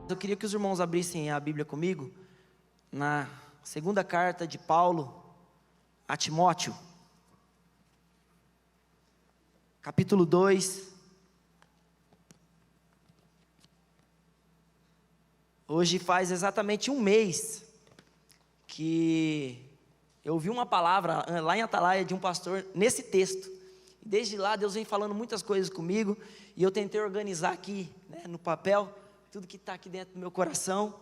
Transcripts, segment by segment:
Eu queria que os irmãos abrissem a Bíblia comigo, na segunda carta de Paulo a Timóteo, capítulo 2. Hoje faz exatamente um mês que eu ouvi uma palavra lá em Atalaia de um pastor nesse texto. Desde lá Deus vem falando muitas coisas comigo, e eu tentei organizar aqui, né, no papel, tudo que está aqui dentro do meu coração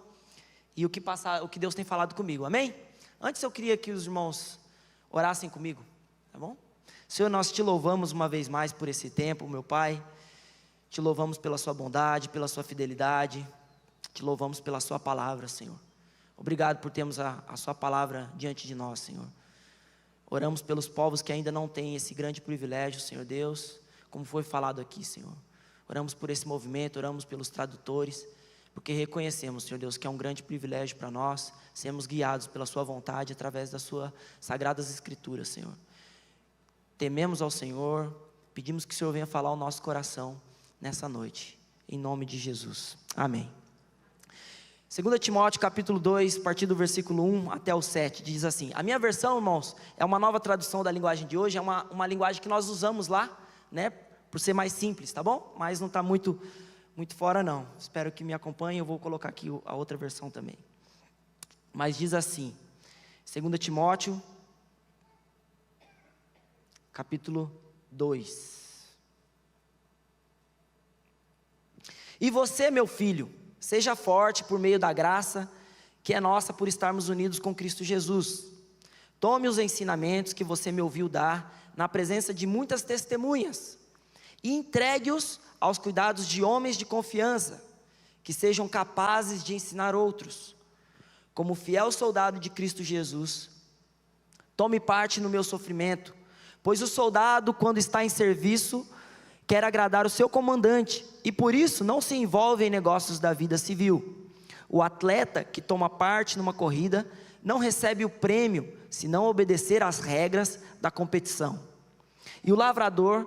e o que Deus tem falado comigo, amém? Antes eu queria que os irmãos orassem comigo, tá bom? Senhor, nós te louvamos uma vez mais por esse tempo, meu Pai. Te louvamos pela sua bondade, pela sua fidelidade. Te louvamos pela sua palavra, Senhor. Obrigado por termos a sua palavra diante de nós, Senhor. Oramos pelos povos que ainda não têm esse grande privilégio, Senhor Deus, como foi falado aqui, Senhor. Oramos por esse movimento, oramos pelos tradutores, porque reconhecemos, Senhor Deus, que é um grande privilégio para nós sermos guiados pela sua vontade através das suas sagradas escrituras, Senhor. Tememos ao Senhor, pedimos que o Senhor venha falar ao nosso coração nessa noite, em nome de Jesus, amém. 2 Timóteo capítulo 2, a partir do versículo 1 até o 7, diz assim: a minha versão, irmãos, é uma nova tradução da linguagem de hoje, é uma linguagem que nós usamos lá, né, por ser mais simples, tá bom? Mas não está muito fora não, espero que me acompanhem, eu vou colocar aqui a outra versão também. Mas diz assim, 2 Timóteo, capítulo 2. E você, meu filho, seja forte por meio da graça que é nossa por estarmos unidos com Cristo Jesus. Tome os ensinamentos que você me ouviu dar na presença de muitas testemunhas e entregue-os aos cuidados de homens de confiança, que sejam capazes de ensinar outros. Como fiel soldado de Cristo Jesus, tome parte no meu sofrimento, pois o soldado, quando está em serviço, quer agradar o seu comandante, e por isso não se envolve em negócios da vida civil. O atleta que toma parte numa corrida não recebe o prêmio se não obedecer às regras da competição. E o lavrador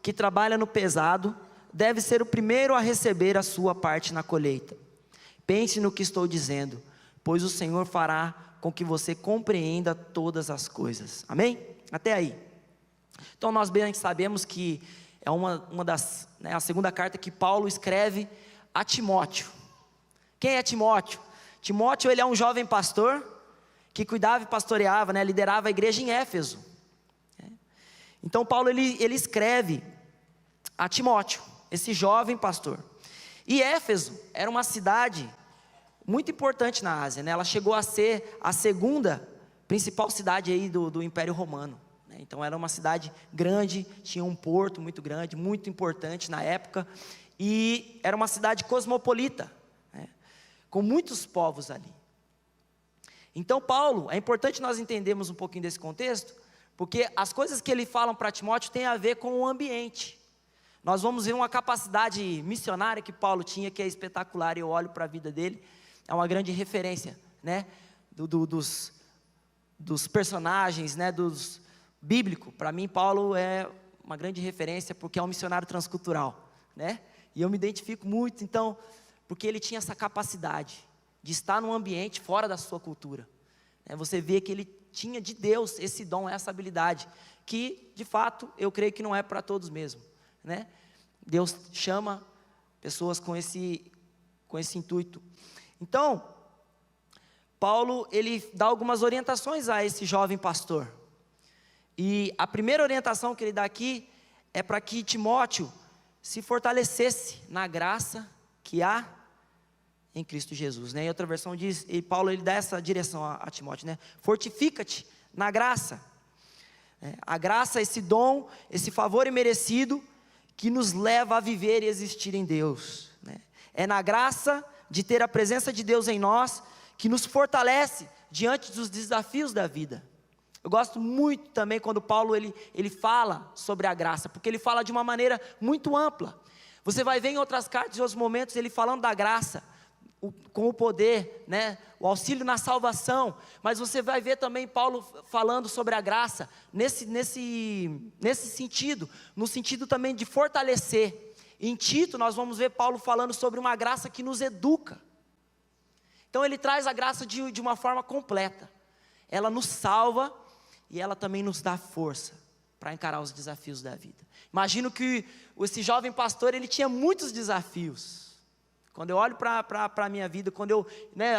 que trabalha no pesado deve ser o primeiro a receber a sua parte na colheita. Pense no que estou dizendo, pois o Senhor fará com que você compreenda todas as coisas. Amém? Até aí. Então nós bem sabemos que é uma das, né, a segunda carta que Paulo escreve a Timóteo. Quem é Timóteo? Timóteo, ele é um jovem pastor que cuidava e pastoreava, né, liderava a igreja em Éfeso. Então Paulo ele escreve a Timóteo, esse jovem pastor. E Éfeso era uma cidade muito importante na Ásia, né? Ela chegou a ser a segunda principal cidade aí do Império Romano. Então era uma cidade grande, tinha um porto muito grande, muito importante na época, e era uma cidade cosmopolita, né, com muitos povos ali. Então Paulo, é importante nós entendermos um pouquinho desse contexto, porque as coisas que ele fala para Timóteo têm a ver com o ambiente. Nós vamos ver uma capacidade missionária que Paulo tinha, que é espetacular, e eu olho para a vida dele, é uma grande referência, né, dos personagens, né, bíblico. Para mim Paulo é uma grande referência, porque é um missionário transcultural, né? E eu me identifico muito, então, porque ele tinha essa capacidade de estar num ambiente fora da sua cultura, né? Você vê que ele tinha de Deus esse dom, essa habilidade, que de fato eu creio que não é para todos mesmo, né? Deus chama pessoas com esse intuito. Então Paulo, ele dá algumas orientações a esse jovem pastor. E a primeira orientação que ele dá aqui é para que Timóteo se fortalecesse na graça que há em Cristo Jesus, né? E outra versão diz, e Paulo ele dá essa direção a Timóteo, né? Fortifica-te na graça. A graça, esse dom, esse favor imerecido que nos leva a viver e existir em Deus, né? É na graça de ter a presença de Deus em nós que nos fortalece diante dos desafios da vida. Eu gosto muito também quando Paulo ele fala sobre a graça, porque ele fala de uma maneira muito ampla. Você vai ver em outras cartas, em outros momentos, ele falando da graça, com o poder, né, o auxílio na salvação. Mas você vai ver também Paulo falando sobre a graça, nesse sentido, no sentido também de fortalecer. Em Tito nós vamos ver Paulo falando sobre uma graça que nos educa, Então ele traz a graça de uma forma completa. Ela nos salva e ela também nos dá força para encarar os desafios da vida. Imagino que esse jovem pastor, ele tinha muitos desafios. Quando eu olho para a minha vida, quando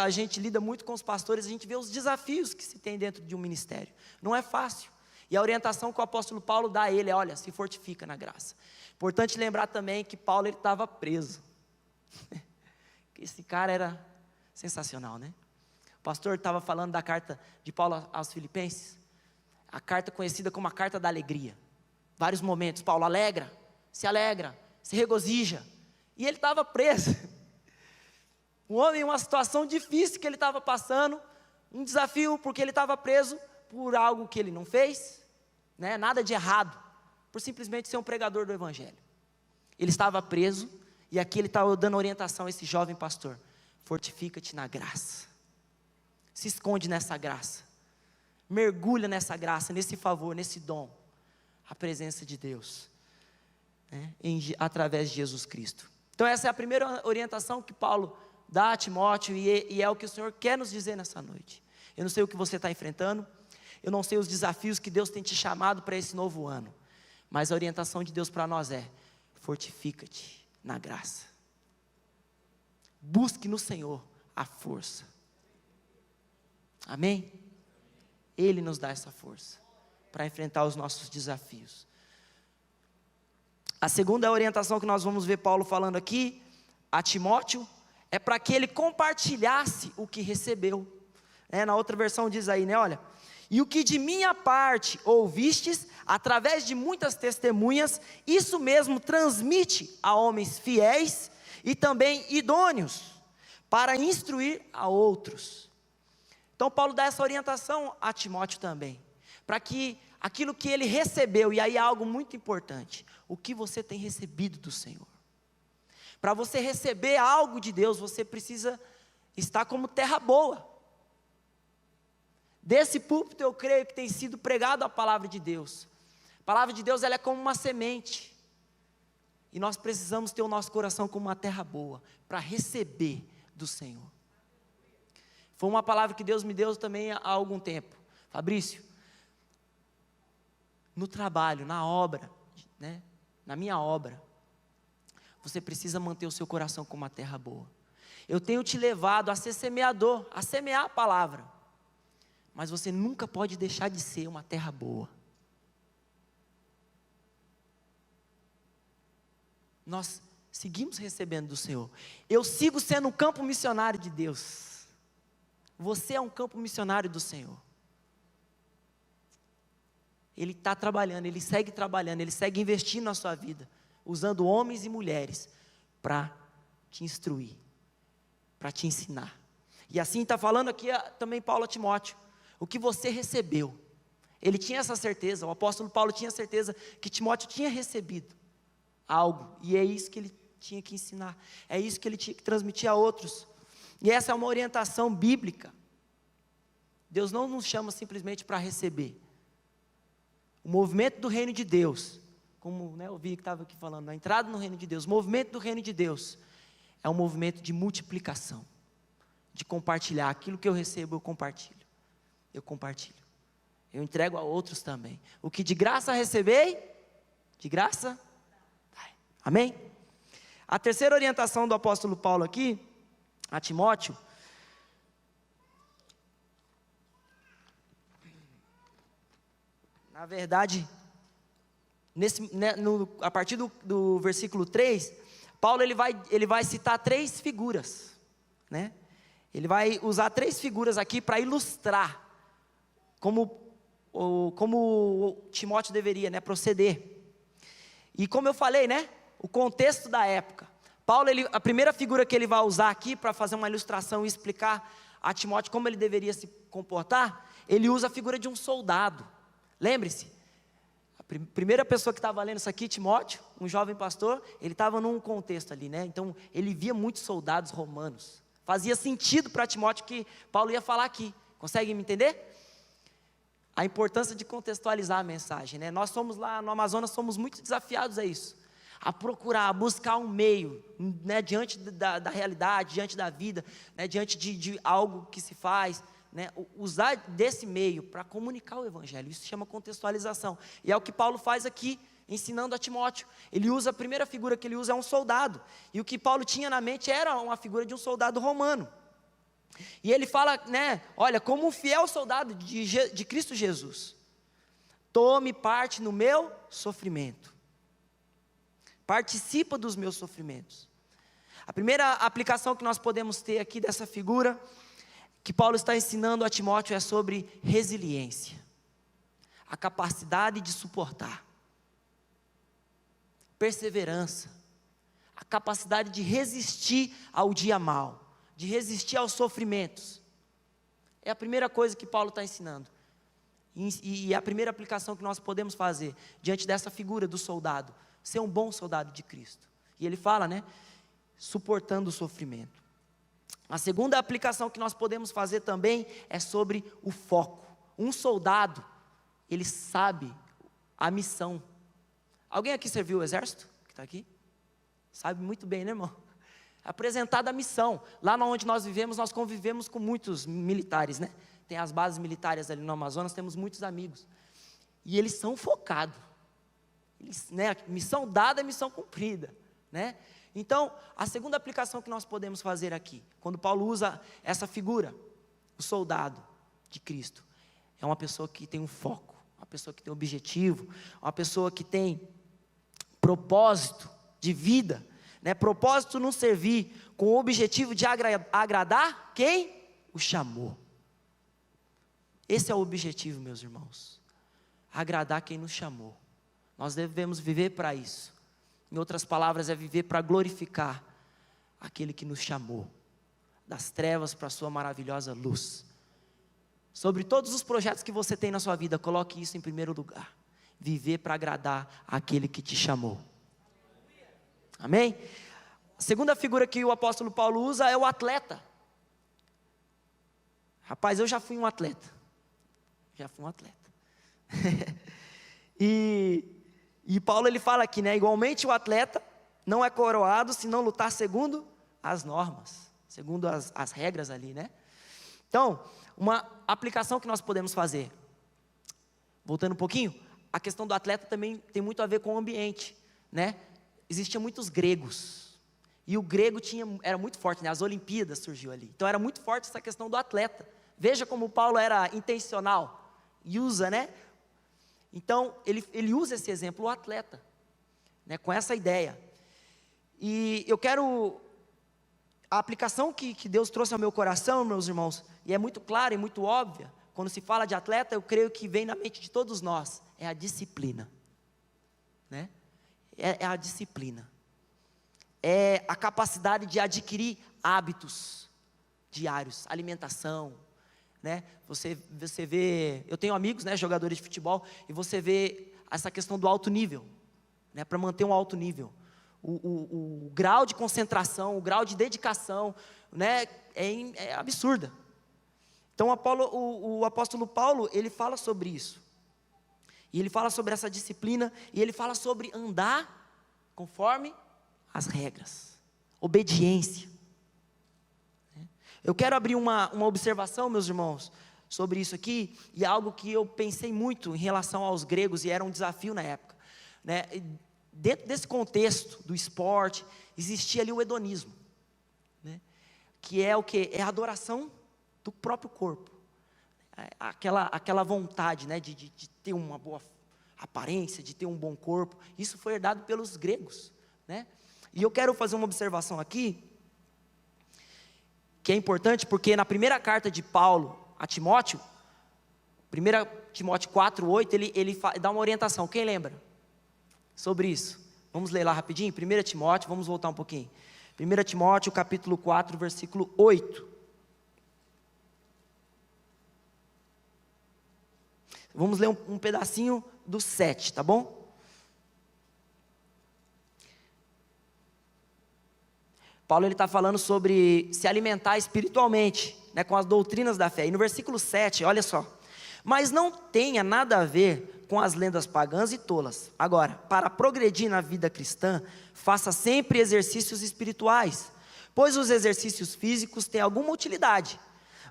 a gente lida muito com os pastores, a gente vê os desafios que se tem dentro de um ministério. Não é fácil. E a orientação que o apóstolo Paulo dá a ele é, olha, se fortifica na graça. Importante lembrar também que Paulo estava preso. Esse cara era sensacional, né? O pastor estava falando da carta de Paulo aos Filipenses, a carta conhecida como a carta da alegria. Vários momentos, Paulo alegra, se regozija, e ele estava preso. Um homem em uma situação difícil que ele estava passando, um desafio porque ele estava preso por algo que ele não fez, né? Nada de errado, por simplesmente ser um pregador do evangelho. Ele estava preso, e aqui ele estava dando orientação a esse jovem pastor: fortifica-te na graça, se esconde nessa graça, mergulha nessa graça, nesse favor, nesse dom, a presença de Deus, né? Através de Jesus Cristo. Então essa é a primeira orientação que Paulo dá a Timóteo, e é o que o Senhor quer nos dizer nessa noite. Eu não sei o que você está enfrentando, eu não sei os desafios que Deus tem te chamado para esse novo ano, mas a orientação de Deus para nós é: fortifica-te na graça, busque no Senhor a força, amém? Ele nos dá essa força para enfrentar os nossos desafios. A segunda orientação que nós vamos ver Paulo falando aqui a Timóteo é para que ele compartilhasse o que recebeu. Na outra versão diz aí, né, olha: e o que de minha parte ouvistes, através de muitas testemunhas, isso mesmo transmite a homens fiéis e também idôneos, para instruir a outros. Então Paulo dá essa orientação a Timóteo também, para que aquilo que ele recebeu, e aí é algo muito importante, o que você tem recebido do Senhor. Para você receber algo de Deus, você precisa estar como terra boa. Desse púlpito eu creio que tem sido pregado a palavra de Deus. A palavra de Deus, ela é como uma semente, e nós precisamos ter o nosso coração como uma terra boa, para receber do Senhor. Foi uma palavra que Deus me deu também há algum tempo: Fabrício, no trabalho, na obra, né, na minha obra, você precisa manter o seu coração como uma terra boa. Eu tenho te levado a ser semeador, a semear a palavra, mas você nunca pode deixar de ser uma terra boa. Nós seguimos recebendo do Senhor. Eu sigo sendo um campo missionário de Deus. Você é um campo missionário do Senhor. Ele está trabalhando, Ele segue investindo na sua vida, usando homens e mulheres para te instruir, para te ensinar. E assim está falando aqui também Paulo a Timóteo: o que você recebeu. Ele tinha essa certeza, o apóstolo Paulo tinha certeza que Timóteo tinha recebido algo, e é isso que ele tinha que ensinar, é isso que ele tinha que transmitir a outros. E essa é uma orientação bíblica. Deus não nos chama simplesmente para receber. O movimento do reino de Deus, como o Vini que estava aqui falando, a entrada no reino de Deus, o movimento do reino de Deus é um movimento de multiplicação, de compartilhar. Aquilo que eu recebo, eu compartilho, eu entrego a outros também. O que de graça recebei, de graça dai. Amém? A terceira orientação do apóstolo Paulo aqui a Timóteo, na verdade, a partir do versículo 3, Paulo ele vai citar 3 figuras, né? Ele vai usar 3 figuras aqui para ilustrar como Timóteo deveria, né, proceder. E como eu falei, né, o contexto da época. Paulo, a primeira figura que ele vai usar aqui para fazer uma ilustração e explicar a Timóteo como ele deveria se comportar, ele usa a figura de um soldado. Lembre-se, a primeira pessoa que estava lendo isso aqui, Timóteo, um jovem pastor, ele estava num contexto ali, né? Então ele via muitos soldados romanos. Fazia sentido para Timóteo que Paulo ia falar aqui. Conseguem me entender? A importância de contextualizar a mensagem, né? Nós somos lá no Amazonas, somos muito desafiados a isso. a procurar, a buscar um meio, né, diante da realidade, diante da vida, né, diante de algo que se faz, né, usar desse meio para comunicar o evangelho. Isso se chama contextualização, e é o que Paulo faz aqui, ensinando a Timóteo. Ele usa, a primeira figura que ele usa é um soldado, e o que Paulo tinha na mente era uma figura de um soldado romano, e ele fala, né, olha, como um fiel soldado de Cristo Jesus, tome parte no meu sofrimento, participa dos meus sofrimentos. A primeira aplicação que nós podemos ter aqui dessa figura, que Paulo está ensinando a Timóteo, é sobre resiliência, a capacidade de suportar, perseverança, a capacidade de resistir ao dia mau, de resistir aos sofrimentos. É a primeira coisa que Paulo está ensinando, e a primeira aplicação que nós podemos fazer, diante dessa figura do soldado, ser um bom soldado de Cristo. E ele fala, né, suportando o sofrimento. A segunda aplicação que nós podemos fazer também é sobre o foco. Um soldado, ele sabe a missão. Alguém aqui serviu o exército? Que está aqui? Sabe muito bem, né, irmão? Apresentada a missão. Lá onde nós vivemos, nós convivemos com muitos militares, né? Tem as bases militares ali no Amazonas, temos muitos amigos. E eles são focados. Né? Missão dada é missão cumprida, né? Então, a segunda aplicação que nós podemos fazer aqui, quando Paulo usa essa figura, o soldado de Cristo, é uma pessoa que tem um foco, uma pessoa que tem um objetivo, uma pessoa que tem propósito de vida, né? Propósito no servir, com o objetivo de agradar quem o chamou. Esse é o objetivo, meus irmãos, agradar quem nos chamou. Nós devemos viver para isso. Em outras palavras, é viver para glorificar aquele que nos chamou das trevas para a sua maravilhosa luz. Sobre todos os projetos que você tem na sua vida, coloque isso em primeiro lugar. Viver para agradar aquele que te chamou. Amém? A segunda figura que o apóstolo Paulo usa é o atleta. Rapaz, eu já fui um atleta. E Paulo, ele fala aqui, né, igualmente o atleta não é coroado se não lutar segundo as normas, segundo as regras ali, né? Então, uma aplicação que nós podemos fazer, voltando um pouquinho, a questão do atleta também tem muito a ver com o ambiente, né? Existiam muitos gregos, e o grego era muito forte, né? As Olimpíadas surgiu ali, então era muito forte essa questão do atleta. Veja como Paulo era intencional, e usa, né? Então, ele usa esse exemplo, o atleta, né, com essa ideia. E eu quero, a aplicação que Deus trouxe ao meu coração, meus irmãos, e é muito clara e muito óbvia, quando se fala de atleta, eu creio que vem na mente de todos nós, é a disciplina, né? É a disciplina, é a capacidade de adquirir hábitos diários, alimentação, né? Você vê, eu tenho amigos, né, jogadores de futebol, e você vê essa questão do alto nível, né, para manter um alto nível, o grau de concentração, o grau de dedicação, né, é absurda. Então o apóstolo Paulo, ele fala sobre isso, e ele fala sobre essa disciplina, e ele fala sobre andar conforme as regras, obediência. Eu quero abrir uma observação, meus irmãos, sobre isso aqui, e é algo que eu pensei muito em relação aos gregos, e era um desafio na época, né? Dentro desse contexto do esporte, existia ali o hedonismo, né? Que é o quê? É a adoração do próprio corpo, aquela vontade, né, de ter uma boa aparência, de ter um bom corpo. Isso foi herdado pelos gregos, né? E eu quero fazer uma observação aqui, que é importante, porque na primeira carta de Paulo a Timóteo, 1 Timóteo 4:8, ele dá uma orientação. Quem lembra sobre isso? Vamos ler lá rapidinho, 1 Timóteo, vamos voltar um pouquinho. 1 Timóteo capítulo 4, versículo 8. Vamos ler um pedacinho do 7, tá bom? Paulo está falando sobre se alimentar espiritualmente, né, com as doutrinas da fé. E no versículo 7, olha só. Mas não tenha nada a ver com as lendas pagãs e tolas. Agora, para progredir na vida cristã, faça sempre exercícios espirituais, pois os exercícios físicos têm alguma utilidade,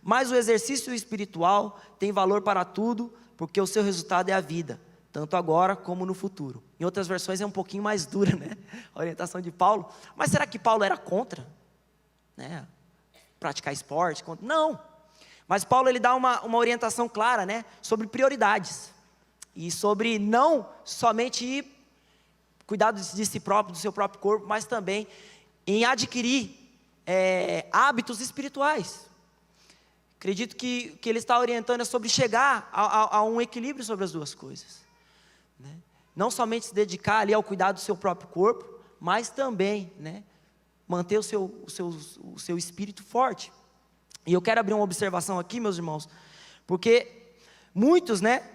mas o exercício espiritual tem valor para tudo, porque o seu resultado é a vida, tanto agora como no futuro. Em outras versões é um pouquinho mais dura, né? A orientação de Paulo. Mas será que Paulo era contra, né, praticar esporte? Não. Mas Paulo, ele dá uma orientação clara, né, sobre prioridades. E sobre não somente cuidar de si próprio, do seu próprio corpo, mas também em adquirir hábitos espirituais. Acredito que ele está orientando sobre chegar a um equilíbrio sobre as duas coisas, né? Não somente se dedicar ali ao cuidado do seu próprio corpo, mas também, né, manter o seu espírito forte. E eu quero abrir uma observação aqui, meus irmãos, porque muitos, né,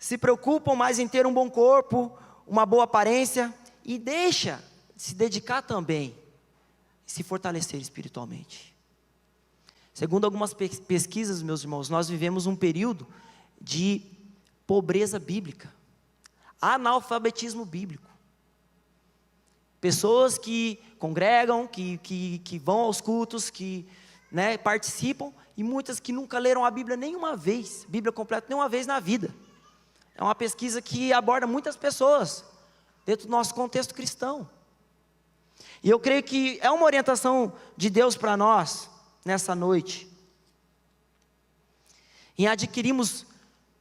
se preocupam mais em ter um bom corpo, uma boa aparência, e deixa de se dedicar também, se fortalecer espiritualmente. Segundo algumas pesquisas, meus irmãos, nós vivemos um período de pobreza bíblica, analfabetismo bíblico. Pessoas que congregam, que vão aos cultos, que, né, participam, e muitas que nunca leram a Bíblia nenhuma vez, Bíblia completa nenhuma vez na vida. É uma pesquisa que aborda muitas pessoas, dentro do nosso contexto cristão. E eu creio que é uma orientação de Deus para nós, nessa noite, em adquirirmos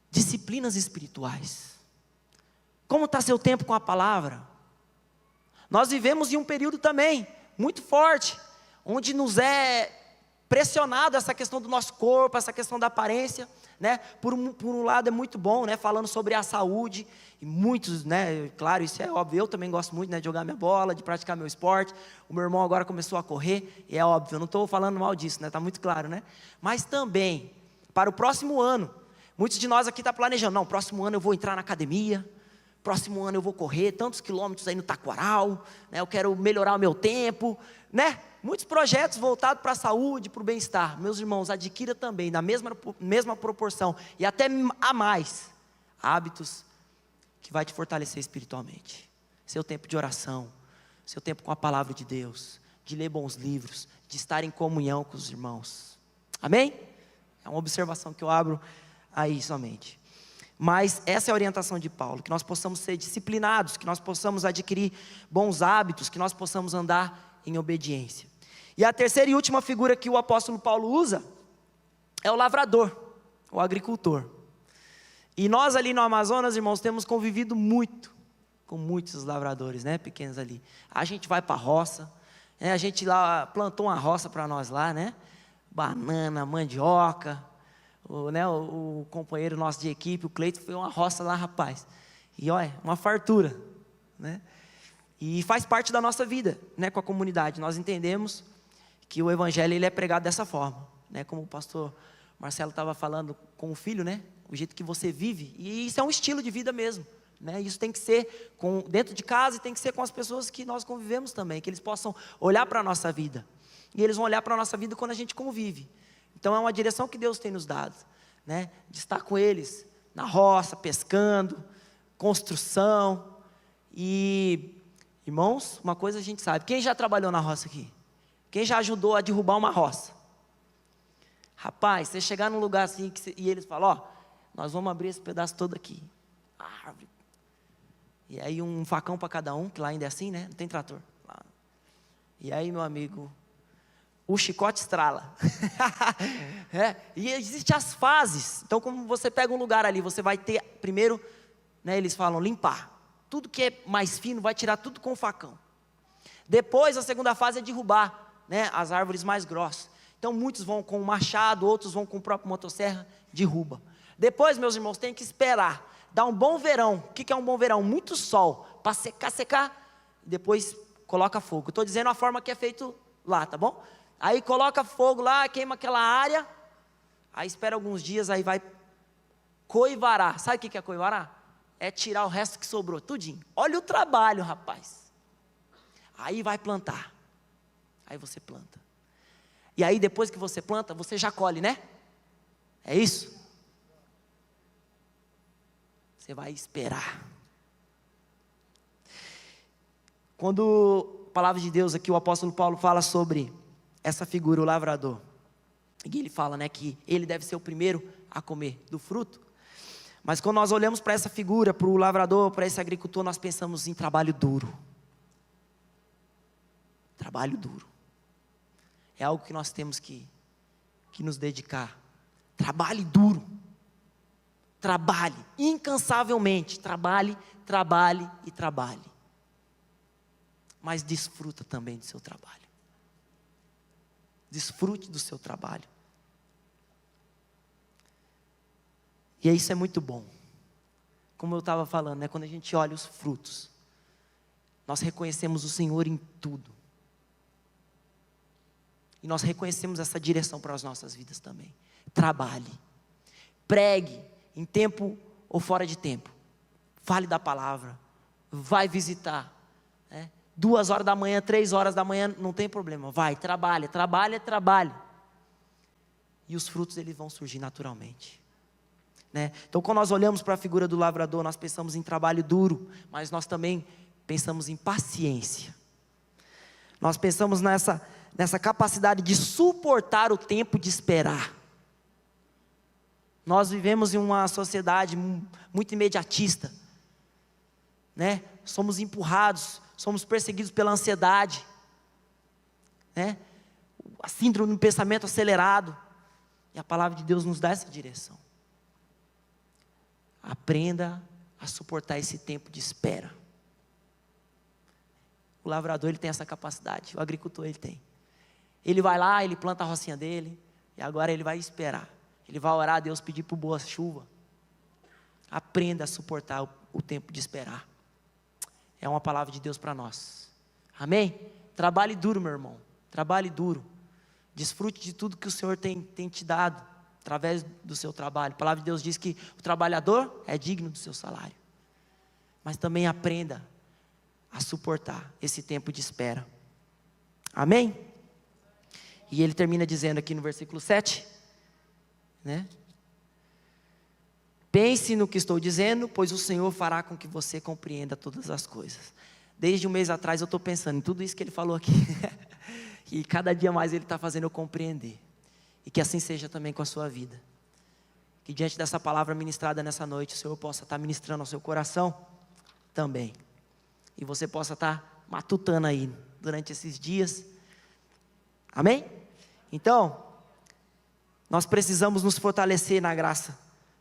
disciplinas espirituais. Como está seu tempo com a palavra? Nós vivemos em um período também, muito forte, onde nos é pressionado essa questão do nosso corpo, essa questão da aparência, né? Por um lado é muito bom, né, falando sobre a saúde, e muitos, né, claro, isso é óbvio, eu também gosto muito, né, de jogar minha bola, de praticar meu esporte. O meu irmão agora começou a correr, e é óbvio, eu não estou falando mal disso, né, está muito claro, né? Mas também, para o próximo ano, muitos de nós aqui estão planejando, não, próximo ano eu vou entrar na academia, próximo ano eu vou correr tantos quilômetros aí no Taquaral, né, eu quero melhorar o meu tempo, né? Muitos projetos voltados para a saúde, para o bem-estar. Meus irmãos, adquira também, na mesma proporção, e até a mais, hábitos que vai te fortalecer espiritualmente. Seu tempo de oração, seu tempo com a palavra de Deus, de ler bons livros, de estar em comunhão com os irmãos. Amém? É uma observação que eu abro aí somente. Mas essa é a orientação de Paulo, que nós possamos ser disciplinados, que nós possamos adquirir bons hábitos, que nós possamos andar em obediência. E a terceira e última figura que o apóstolo Paulo usa é o lavrador, o agricultor. E nós ali no Amazonas, irmãos, temos convivido muito com muitos lavradores, né, pequenos ali. A gente vai para a roça, né, a gente lá plantou uma roça para nós lá, né, banana, mandioca. O companheiro nosso de equipe, o Cleito, foi uma roça lá, rapaz. E olha, uma fartura, né? E faz parte da nossa vida, né, com a comunidade. Nós entendemos que o evangelho, ele é pregado dessa forma, né? Como o pastor Marcelo estava falando com o filho, né? O jeito que você vive. E isso é um estilo de vida mesmo, né? Isso tem que ser dentro de casa e tem que ser com as pessoas que nós convivemos também, que eles possam olhar para a nossa vida. E eles vão olhar para a nossa vida quando a gente convive. Então é uma direção que Deus tem nos dado, né? De estar com eles na roça, pescando, construção. E, irmãos, uma coisa a gente sabe, quem já trabalhou na roça aqui? Quem já ajudou a derrubar uma roça? Rapaz, você chegar num lugar assim, e eles falam, ó, nós vamos abrir esse pedaço todo aqui, árvore. E aí um facão para cada um, que lá ainda é assim, né? Não tem trator. E aí, meu amigo, o chicote estrala. E existem as fases. Então, como você pega um lugar ali, você vai ter, primeiro, né, eles falam, limpar. Tudo que é mais fino, vai tirar tudo com o facão. Depois, a segunda fase é derrubar, né, as árvores mais grossas. Então, muitos vão com o machado, outros vão com o próprio motosserra, derruba. Depois, meus irmãos, tem que esperar. Dar um bom verão. O que é um bom verão? Muito sol, para secar, e depois coloca fogo. Estou dizendo a forma que é feito lá, tá bom? Aí coloca fogo lá, queima aquela área, aí espera alguns dias, aí vai coivarar. Sabe o que é coivarar? É tirar o resto que sobrou, tudinho. Olha o trabalho, rapaz. Aí vai plantar. Aí você planta. E aí depois que você planta, você já colhe, né? É isso? Você vai esperar. Quando a palavra de Deus aqui, o apóstolo Paulo fala sobre essa figura, o lavrador. E ele fala, né, que ele deve ser o primeiro a comer do fruto. Mas quando nós olhamos para essa figura, para o lavrador, para esse agricultor, nós pensamos em trabalho duro. Trabalho duro. É algo que nós temos que nos dedicar. Trabalhe duro. Trabalhe incansavelmente. Trabalhe, trabalhe e trabalhe. Mas desfruta também do seu trabalho. Desfrute do seu trabalho. E isso é muito bom. Como eu estava falando, né? Quando a gente olha os frutos, nós reconhecemos o Senhor em tudo. E nós reconhecemos essa direção para as nossas vidas também. Trabalhe. Pregue em tempo ou fora de tempo. Fale da palavra. Vai visitar. 2 horas da manhã, 3 horas da manhã, não tem problema. Vai, trabalha, trabalha, trabalha. E os frutos eles vão surgir naturalmente. Então quando nós olhamos para a figura do lavrador, nós pensamos em trabalho duro, mas nós também pensamos em paciência. Nós pensamos nessa capacidade de suportar o tempo de esperar. Nós vivemos em uma sociedade muito imediatista, somos empurrados, somos perseguidos pela ansiedade, a síndrome do pensamento acelerado, e a palavra de Deus nos dá essa direção. Aprenda a suportar esse tempo de espera. O lavrador ele tem essa capacidade, o agricultor ele tem. Ele vai lá, ele planta a rocinha dele, e agora ele vai esperar. Ele vai orar a Deus, pedir por boa chuva. Aprenda a suportar o tempo de esperar. É uma palavra de Deus para nós. Amém? Trabalhe duro, meu irmão. Trabalhe duro. Desfrute de tudo que o Senhor tem te dado, através do seu trabalho. A palavra de Deus diz que o trabalhador é digno do seu salário. Mas também aprenda a suportar esse tempo de espera. Amém? E ele termina dizendo aqui no versículo 7, pense no que estou dizendo, pois o Senhor fará com que você compreenda todas as coisas. Desde um mês atrás eu estou pensando em tudo isso que ele falou aqui. E cada dia mais ele está fazendo eu compreender. E que assim seja também com a sua vida. Que diante dessa palavra ministrada nessa noite, o Senhor possa estar ministrando ao seu coração também. E você possa estar matutando aí durante esses dias. Amém? Então, nós precisamos nos fortalecer na graça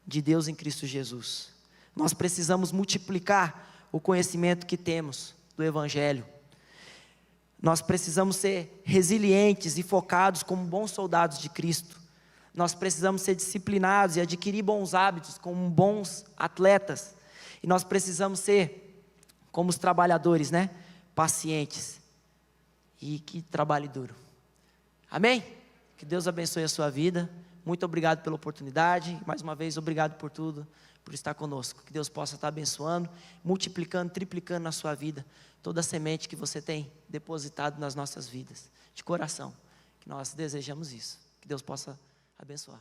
de Deus em Cristo Jesus. Nós precisamos multiplicar o conhecimento que temos do Evangelho. Nós precisamos ser resilientes e focados como bons soldados de Cristo. Nós precisamos ser disciplinados e adquirir bons hábitos como bons atletas. E nós precisamos ser como os trabalhadores, pacientes e que trabalhe duro. Amém? Que Deus abençoe a sua vida. Muito obrigado pela oportunidade. Mais uma vez, obrigado por tudo, por estar conosco. Que Deus possa estar abençoando, multiplicando, triplicando na sua vida toda a semente que você tem depositado nas nossas vidas. De coração, que nós desejamos isso. Que Deus possa abençoar.